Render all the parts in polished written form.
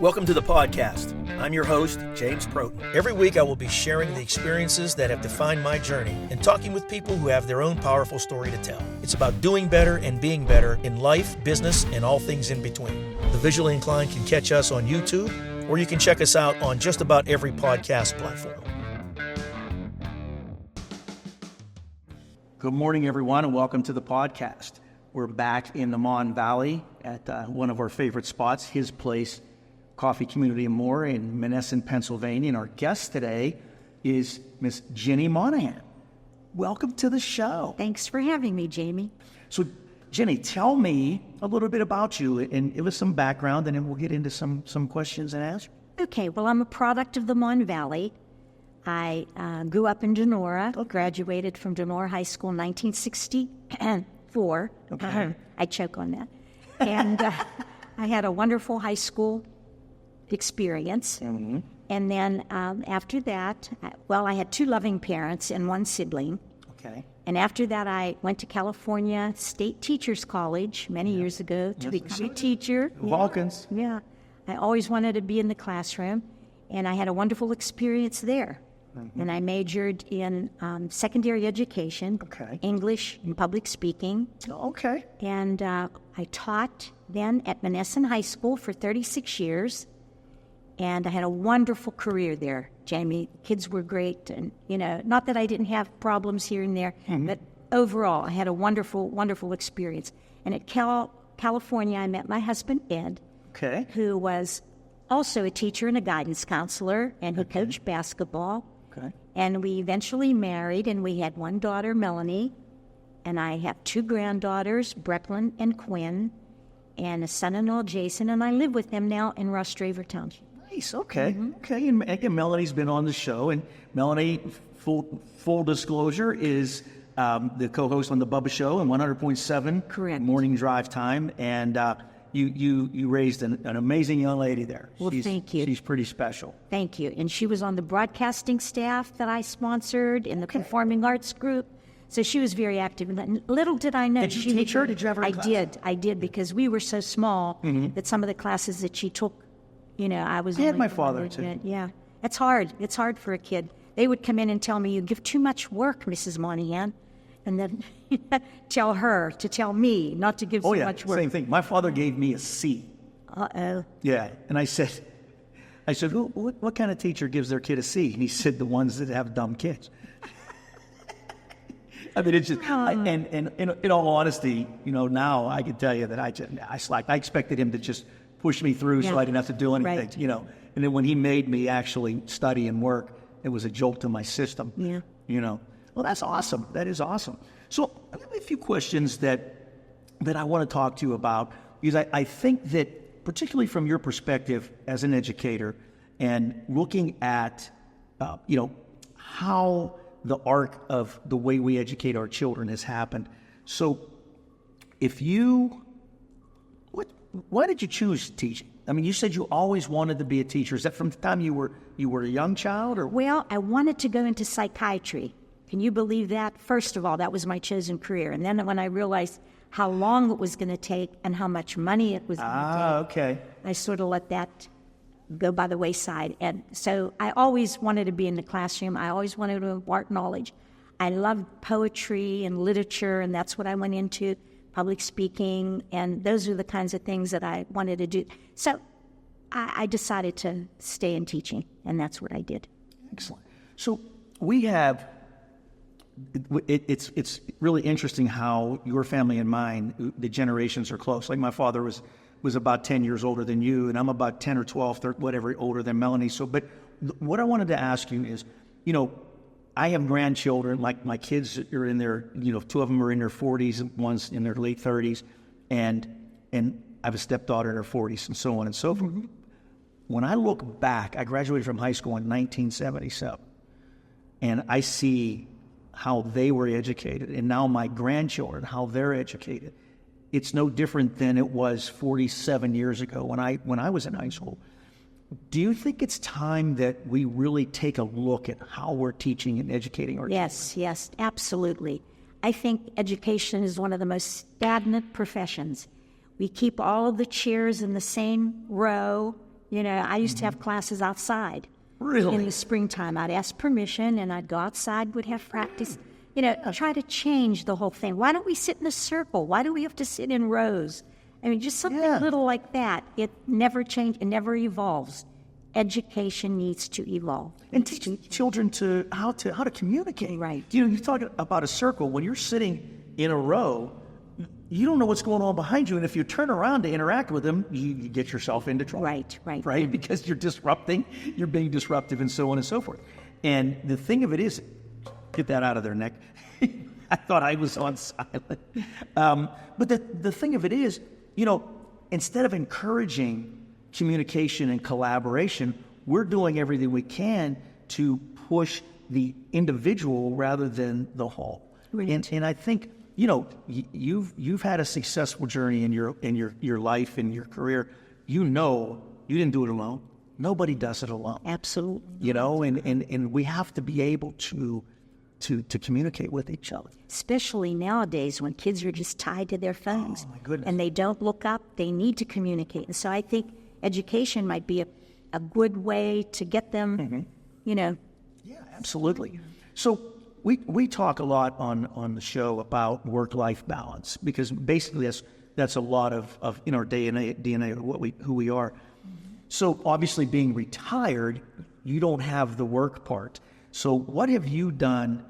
Welcome to the podcast. I'm your host, James Protin. Every week I will be sharing the experiences that have defined my journey and talking with people who have their own powerful story to tell. It's about doing better and being better in life, business, and all things in between. The visually inclined can catch us on YouTube, or you can check us out on just about every podcast platform. Good morning, everyone, and welcome to the podcast. We're back in the Mon Valley at one of our favorite spots, his place, Coffee Community and More in Monessen, Pennsylvania. And our guest today is Miss Virginia Monaghan. Welcome to the show. Thanks for having me, Jamie. So, Jenny, tell me a little bit about you and give us some background, and then we'll get into some questions and answers. Okay, well, I'm a product of the Mon Valley. I grew up in Donora, graduated from Donora High School in 1964. Okay. I choke on that. And I had a wonderful high school experience. Mm-hmm. And then after that, I had two loving parents and one sibling. Okay. And after that, I went to California State Teachers College many years ago to become a teacher. Vulcans. Yeah. I always wanted to be in the classroom, and I had a wonderful experience there. Mm-hmm. And I majored in secondary education, English and public speaking. Okay. And I taught then at Monessen High School for 36 years. And I had a wonderful career there, Jamie. Kids were great. And, not that I didn't have problems here and there, but overall, I had a wonderful, wonderful experience. And at California, I met my husband, Ed, who was also a teacher and a guidance counselor, and who coached basketball. Okay. And we eventually married, and we had one daughter, Melanie, and I have two granddaughters, Brecklynn and Quinn, and a son-in-law, Jason, and I live with them now in Rostraver Township. Nice, okay. Mm-hmm. Okay, and again, Melanie's been on the show, and Melanie, full disclosure, is the co-host on the Bubba Show and 100.7 morning drive time, and you raised an amazing young lady there. Well, thank you. She's pretty special. Thank you. And she was on the broadcasting staff that I sponsored in the performing arts group. So she was very active. And little did I know. Did you teach her? Did you have her in class? I did, because we were so small that some of the classes that she took, I was... I had my father, too. Yeah. It's hard. It's hard for a kid. They would come in and tell me, "You give too much work, Mrs. Monaghan." And then tell her to tell me not to give so much work. Same thing. My father gave me a C. Uh-oh. Yeah. And I said, what kind of teacher gives their kid a C? And he said, the ones that have dumb kids. I mean, it's just, and in all honesty, now I can tell you that I slacked. I expected him to just push me through so I didn't have to do anything, And then when he made me actually study and work, it was a jolt to my system. Yeah. Well, that's awesome. That is awesome. So I have a few questions that I want to talk to you about, because I think that, particularly from your perspective as an educator and looking at, how the arc of the way we educate our children has happened. So why did you choose teaching? I mean, you said you always wanted to be a teacher. Is that from the time you were a young child? Or? Well, I wanted to go into psychiatry. Can you believe that? First of all, that was my chosen career. And then when I realized how long it was going to take and how much money it was going to take, I sort of let that go by the wayside. And so I always wanted to be in the classroom. I always wanted to impart knowledge. I loved poetry and literature, and that's what I went into, public speaking, and those are the kinds of things that I wanted to do. So I decided to stay in teaching, and that's what I did. Excellent. So we have... It's really interesting how your family and mine, the generations are close. Like my father was about 10 years older than you, and I'm about 10 or 12, 13, whatever, older than Melanie. So, but what I wanted to ask you is, I have grandchildren. Like my kids are in their, two of them are in their 40s, one's in their late 30s, and I have a stepdaughter in her 40s, and so on and so forth. Mm-hmm. When I look back, I graduated from high school in 1977, and I see how they were educated, and now my grandchildren, how they're educated. It's no different than it was 47 years ago when I was in high school. Do you think it's time that we really take a look at how we're teaching and educating our children? Yes, absolutely. I think education is one of the most stagnant professions. We keep all of the chairs in the same row, You know, I used to have classes outside. Really? In the springtime, I'd ask permission, and I'd go outside, would have practice. You know, try to change the whole thing. Why don't we sit in a circle? Why do we have to sit in rows? I mean, just something little like that. It never changes. It never evolves. Education needs to evolve. And teach children how to communicate. Right. You know, you talk about a circle. When you're sitting in a row, you don't know what's going on behind you, and if you turn around to interact with them, you get yourself into trouble. Right. Because you're disrupting, you're being disruptive, and so on and so forth. And the thing of it is, get that out of their neck. I thought I was on silent. But the thing of it is, you know, instead of encouraging communication and collaboration, we're doing everything we can to push the individual rather than the whole. Right. And I think, you know, you've had a successful journey in your life, in your career. You know, you didn't do it alone. Nobody does it alone. Absolutely. You know, and we have to be able to communicate with each other. Especially nowadays when kids are just tied to their phones. Oh, my goodness. And they don't look up. They need to communicate. And so I think education might be a good way to get them, you know. Yeah, absolutely. So we talk a lot on the show about work-life balance, because basically that's a lot of in our DNA of who we are. So obviously being retired, you don't have the work part. So what have you done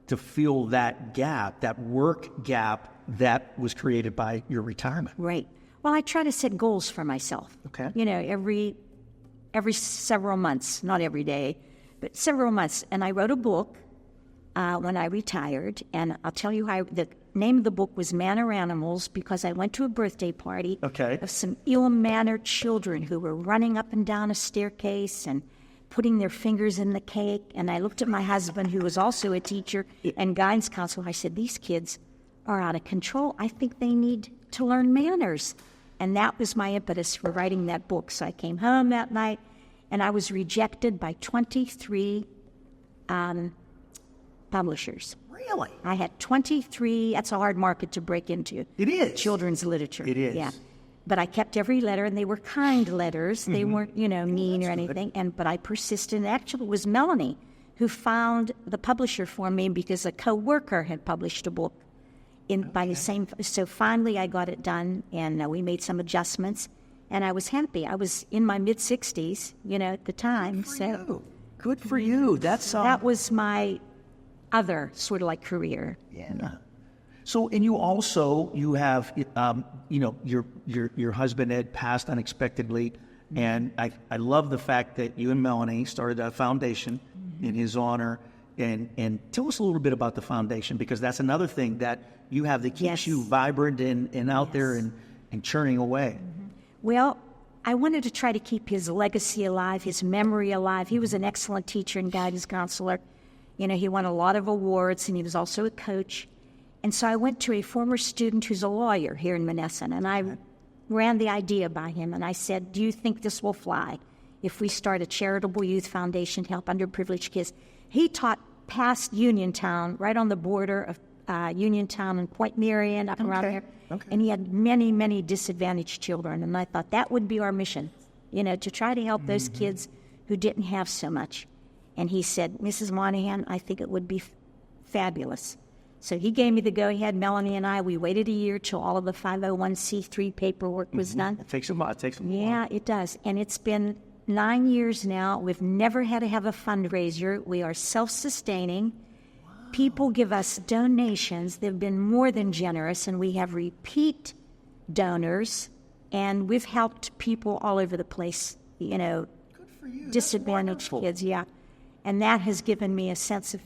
to fill that gap, that work gap that was created by your retirement? Right. Well, I try to set goals for myself. Okay. You know, every several months, not every day, but several months. And I wrote a book when I retired, and I'll tell you how. The name of the book was Manor Animals, because I went to a birthday party of some ill-mannered children who were running up and down a staircase and putting their fingers in the cake. And I looked at my husband, who was also a teacher and guidance counselor. I said, these kids are out of control. I think they need to learn manners. And that was my impetus for writing that book. So I came home that night, and I was rejected by 23 publishers. Really? I had 23. That's a hard market to break into. It is. Children's literature. It is. Yeah. But I kept every letter, and they were kind letters. They weren't, you know, mean or anything. But I persisted. And actually, it was Melanie who found the publisher for me, because a coworker had published a book by the same. So finally, I got it done, and we made some adjustments, and I was happy. I was in my mid-60s, you know, at the time. Good for you. That was my other sort of like career. Yeah. So, and you have, you know, your husband had passed unexpectedly, and I love the fact that you and Melanie started a foundation in his honor. And tell us a little bit about the foundation, because that's another thing that you have that keeps you vibrant and out there and churning away. Well, I wanted to try to keep his legacy alive, his memory alive. He was an excellent teacher and guidance counselor. You know, he won a lot of awards, and he was also a coach. And so I went to a former student who's a lawyer here in Monessen, and I ran the idea by him, and I said, do you think this will fly if we start a charitable youth foundation to help underprivileged kids? He taught past Uniontown, right on the border of Uniontown and Point Marion, up around there. Okay. And he had many, many disadvantaged children. And I thought that would be our mission, you know, to try to help those kids who didn't have so much. And he said, Mrs. Monaghan, I think it would be fabulous. So he gave me the go-ahead. Melanie and I, we waited a year till all of the 501c3 paperwork was done. It takes a while. Yeah, it does. And it's been 9 years now. We've never had to have a fundraiser. We are self-sustaining. Wow. People give us donations. They've been more than generous, and we have repeat donors, and we've helped people all over the place, you know, good for you. Disadvantaged kids, yeah. And that has given me a sense of,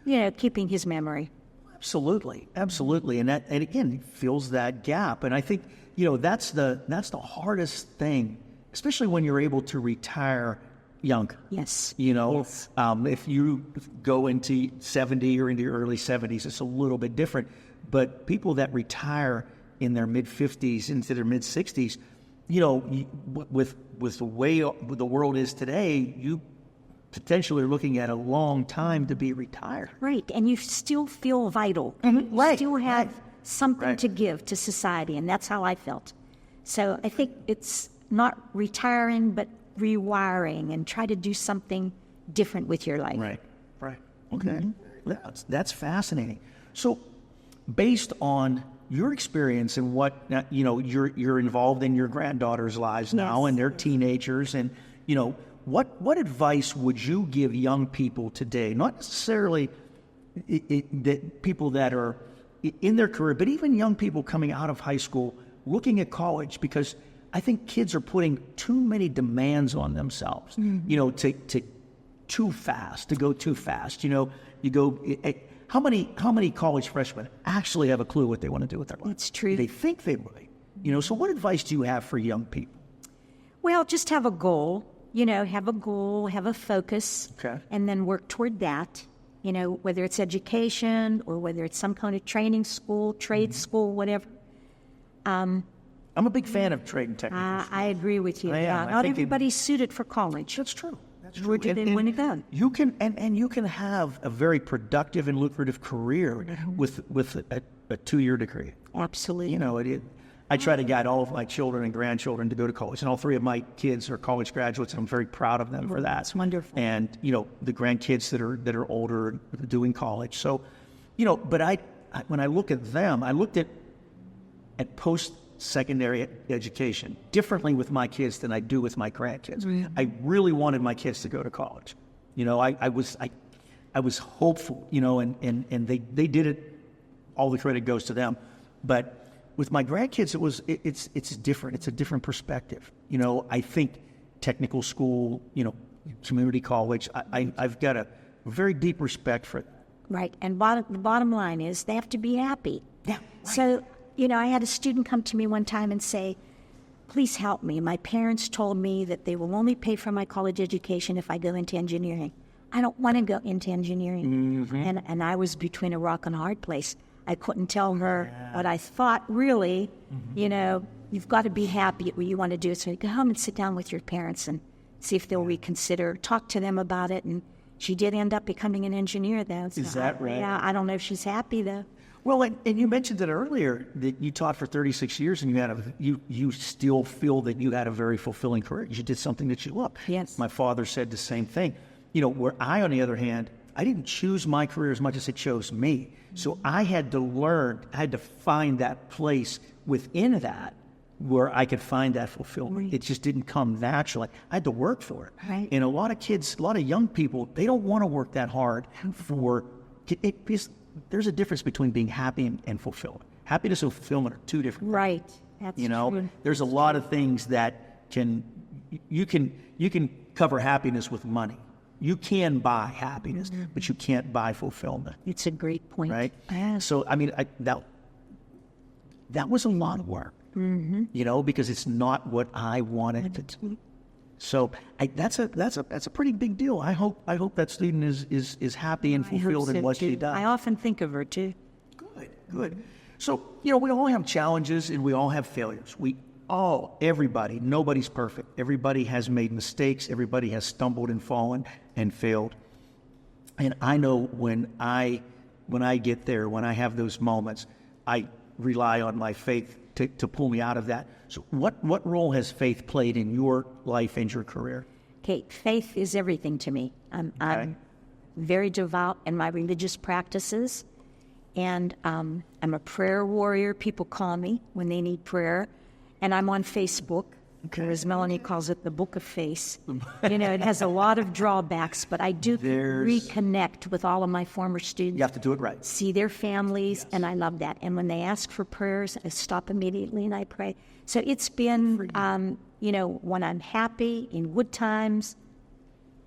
you know, keeping his memory. Absolutely. And that, and again, fills that gap. And I think, you know, that's the hardest thing, especially when you're able to retire young. Yes. You know, if you go into 70 or into your early 70s, it's a little bit different. But people that retire in their mid-50s into their mid-60s, you know, with the way the world is today, you potentially are looking at a long time to be retired. Right, and you still feel vital. Mm-hmm. You still have something to give to society, and that's how I felt. So I think it's not retiring, but rewiring and try to do something different with your life. Right. Okay. That's fascinating. So, based on your experience and what you're involved in your granddaughters' lives now, and they're teenagers, and what advice would you give young people today? Not necessarily that people that are in their career, but even young people coming out of high school, looking at college, because I think kids are putting too many demands on themselves. To go too fast. How many college freshmen actually have a clue what they want to do with their life? It's true. They think they might. So what advice do you have for young people? Well, just have a goal. Have a goal, have a focus, and then work toward that. Whether it's education or whether it's some kind of training school, trade school, whatever. I'm a big fan of trade and technical. I agree with you. I am. Not everybody's suited for college. That's true. Where do they want to go? You can you can have a very productive and lucrative career with a 2-year degree. Absolutely. I try to guide all of my children and grandchildren to go to college, and all 3 of my kids are college graduates, and I'm very proud of them for that. It's wonderful. And the grandkids that are older doing college. So, but when I look at them, I looked at post-secondary education differently with my kids than I do with my grandkids. I really wanted my kids to go to college. I was hopeful. And they did it. All the credit goes to them, but with my grandkids, it's different. It's a different perspective. I think technical school, community college, I've got a very deep respect for that. Right. And the bottom line is they have to be happy. Yeah. Right. So, I had a student come to me one time and say, please help me. My parents told me that they will only pay for my college education if I go into engineering. I don't want to go into engineering. And I was between a rock and a hard place. I couldn't tell her what I thought, really. You've got to be happy at what you want to do. So go home and sit down with your parents and see if they'll reconsider. Talk to them about it. And she did end up becoming an engineer, though. So Is that right? Yeah, I don't know if she's happy, though. Well, and you mentioned it earlier that you taught for 36 years, and you still feel that you had a very fulfilling career. You did something that you love. Yes. My father said the same thing. Where I, on the other hand, I didn't choose my career as much as it chose me. So I had to find that place within that where I could find that fulfillment. Right. It just didn't come naturally. I had to work for it. Right. And a lot of kids, a lot of young people, they don't want to work that hard for it. Because there's a difference between being happy and fulfillment. Happiness and fulfillment are two different things. Right. That's true. There's a lot of things that you can cover happiness with money. You can buy happiness, but you can't buy fulfillment. It's a great point. Right? Yes. So, that was a lot of work, because it's not what I wanted to do. So that's a pretty big deal. I hope that student is happy and fulfilled in what she does. I often think of her, too. Good. So, we all have challenges and we all have failures. Everybody, nobody's perfect. Everybody has made mistakes. Everybody has stumbled and fallen and failed. And I know when I get there, when I have those moments, I rely on my faith to pull me out of that. So what role has faith played in your life and your career? Okay, faith is everything to me. I'm very devout in my religious practices, and I'm a prayer warrior. People call me when they need prayer. And I'm on Facebook, or as Melanie calls it, the Book of Face. It has a lot of drawbacks, but I do reconnect with all of my former students. You have to do it right. See their families, and I love that. And when they ask for prayers, I stop immediately and I pray. So it's been, when I'm happy, in good times,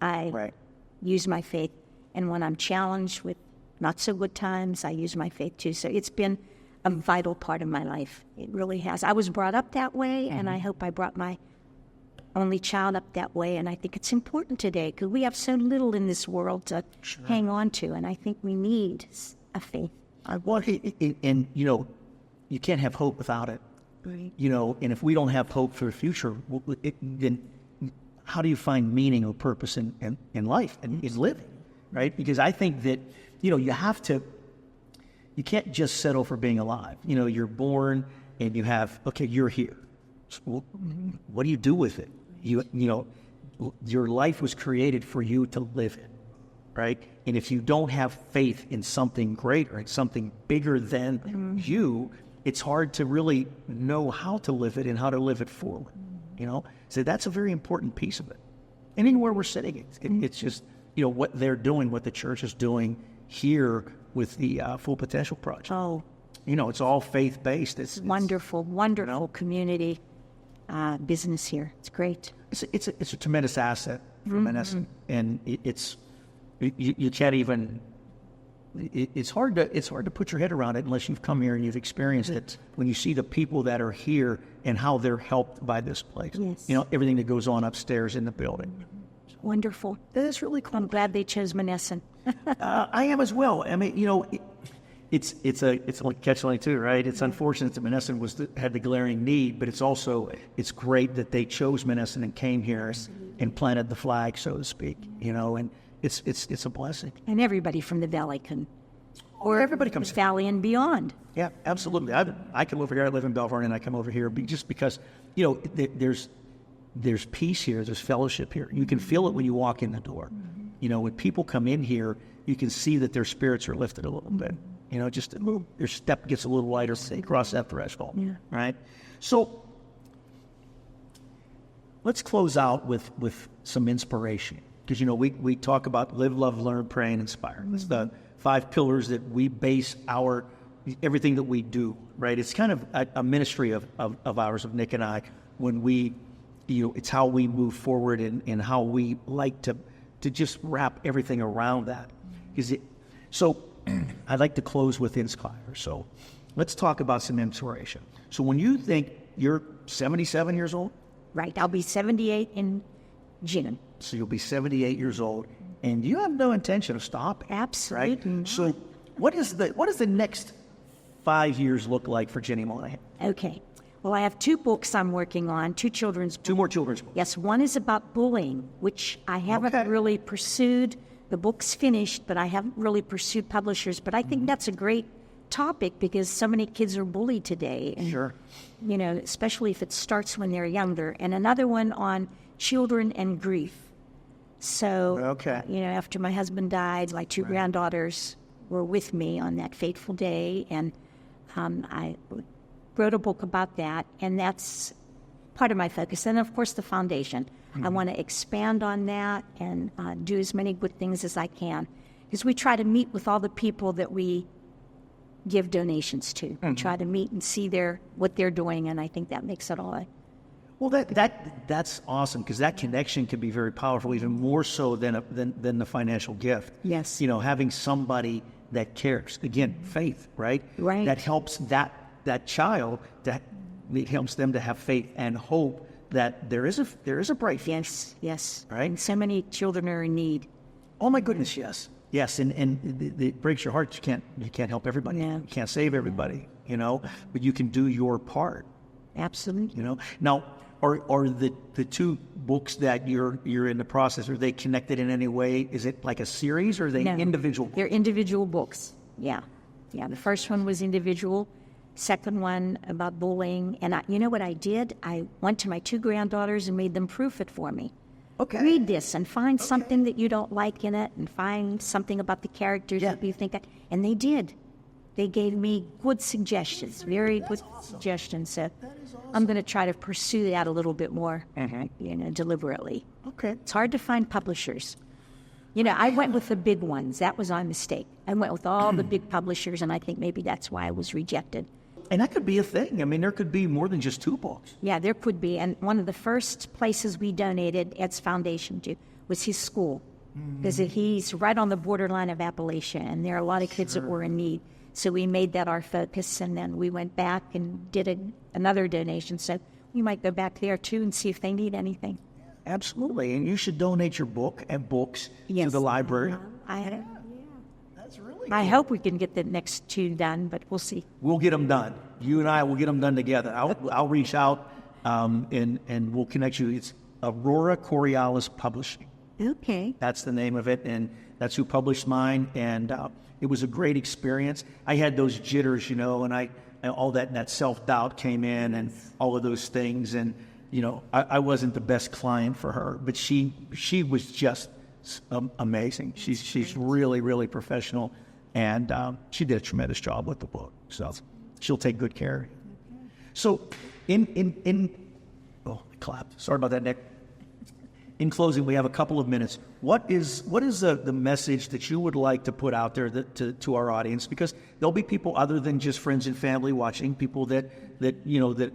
I use my faith. And when I'm challenged with not so good times, I use my faith too. So it's been a vital part of my life. It really has. I was brought up that way, and I hope I brought my only child up that way. And I think it's important today because we have so little in this world to hang on to, and I think we need a faith. You can't have hope without it. Right. And if we don't have hope for the future, then how do you find meaning or purpose in life and in living, right? Because I think that, you can't just settle for being alive. You're born and you're here. So, what do you do with it? your life was created for you to live it, right? And if you don't have faith in something greater, in something bigger than you, it's hard to really know how to live it and how to live it forward, So that's a very important piece of it. And anywhere we're sitting, it's just, what they're doing, what the church is doing here with the Full Potential Project. Oh, it's all faith-based. It's wonderful community business here. It's great. It's a tremendous asset for Monessen, and you can't even. It's hard to put your head around it unless you've come here and you've experienced it. When you see the people that are here and how they're helped by this place, Yes. Everything that goes on upstairs in the building. Wonderful. That's really cool. I'm glad they chose Monessen. I am as well. I mean, it's like catch-22, right? It's unfortunate that Monessen had the glaring need, but it's great that they chose Monessen and came here and planted the flag, so to speak. And it's a blessing. And everybody from the Valley can, Or everybody comes the Valley and beyond. Yeah, absolutely. I come over here. I live in Belle, Vernon. I come over here just because there's peace here. There's fellowship here. You can feel it when you walk in the door. When people come in here, you can see that their spirits are lifted a little bit. Just their step gets a little lighter as they cross that threshold. Yeah. Right. So let's close out with some inspiration, because we talk about live, love, learn, pray, and inspire. It's the 5 pillars that we base everything that we do. Right. It's kind of a ministry of ours, of Nick and I, when we. It's how we move forward and how we like to just wrap everything around that. So I'd like to close with inspire. So let's talk about some inspiration. So when you think you're 77 years old? Right. I'll be 78 in June. So you'll be 78 years old, and you have no intention of stopping. Absolutely Right? not. So what does the next 5 years look like for Virginia Monaghan? Okay. Well, I have 2 books I'm working on, 2 children's books. 2 more children's books. Yes, one is about bullying, which I haven't really pursued. The book's finished, but I haven't really pursued publishers. But I think that's a great topic because so many kids are bullied today. And, Sure. especially if it starts when they're younger. And another one on children and grief. So, after my husband died, my 2 granddaughters were with me on that fateful day. And I wrote a book about that, and that's part of my focus. And, of course, the foundation. I want to expand on that and do as many good things as I can, because we try to meet with all the people that we give donations to. We try to meet and see what they're doing, and I think that makes it all. Well, that's awesome, because that connection can be very powerful, even more so than the financial gift. Yes. Having somebody that cares. Again, faith, right? Right. That helps that child, it helps them to have faith and hope that there is a bright future. Yes. Right? And so many children are in need. Oh my goodness, yes. Yes, and it breaks your heart. You can't help everybody. No. You can't save everybody, but you can do your part. Absolutely. Now, are the 2 books that you're in the process, are they connected in any way? Is it like a series, or are they individual books? They're individual books. Yeah. The first one was individual. Second one about bullying. And what I did? I went to my 2 granddaughters and made them proof it for me. Okay. Read this and find something that you don't like in it, and find something about the characters that you think. And they did. They gave me good suggestions, very good suggestions. So I'm going to try to pursue that a little bit more, deliberately. Okay. It's hard to find publishers. I went with the big ones. That was my mistake. I went with all the big publishers, and I think maybe that's why I was rejected. And that could be a thing. I mean, there could be more than just 2 books. Yeah, there could be. And one of the first places we donated Ed's foundation to was his school, because he's right on the borderline of Appalachia, and there are a lot of kids that were in need. So we made that our focus, and then we went back and did another donation. So we might go back there, too, and see if they need anything. Absolutely. And you should donate your book and books to the library. That's really cool. I hope we can get the next 2 done, but we'll see. We'll get them done. You and I will get them done together. I'll reach out and we'll connect you. It's Aurora Coriolis Publishing. Okay. That's the name of it, and that's who published mine. And it was a great experience. I had those jitters, and all that self-doubt came in, and all of those things. And I wasn't the best client for her, but she was just amazing. She's really, really professional, and she did a tremendous job with the book. So she'll take good care of you. So clap. Sorry about that, Nick. In closing, we have a couple of minutes. What is the message that you would like to put out there to our audience? Because there'll be people other than just friends and family watching, people that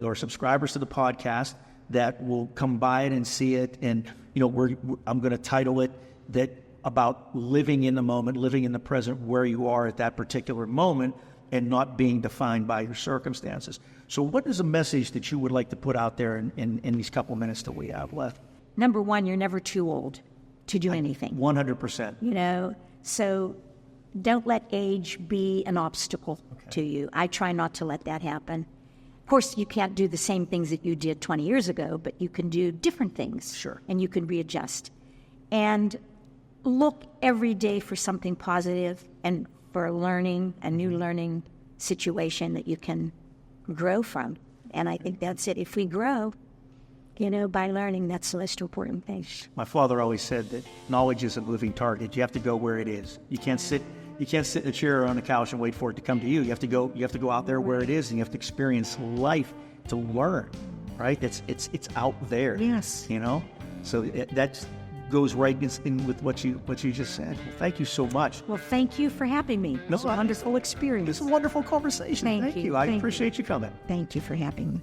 are subscribers to the podcast that will come by it and see it. And I'm going to title it that about living in the moment, living in the present, where you are at that particular moment, and not being defined by your circumstances. So, what is a message that you would like to put out there in these couple minutes that we have left? Number one, you're never too old to do anything. 100%. So don't let age be an obstacle to you. I try not to let that happen. Of course, you can't do the same things that you did 20 years ago, but you can do different things. Sure. And you can readjust. And look every day for something positive and for a new learning situation that you can grow from. And I think that's it. If we grow, by learning, that's the most important thing. My father always said that knowledge is a moving target. You have to go where it is. You can't sit in a chair or on a couch and wait for it to come to you. You have to go out there where it is, and you have to experience life to learn. Right? It's out there. Yes. So that goes right in with what you just said. Well, thank you so much. Well, thank you for having me. It was a wonderful experience. It's a wonderful conversation. Thank you. I appreciate you coming. Thank you for having me.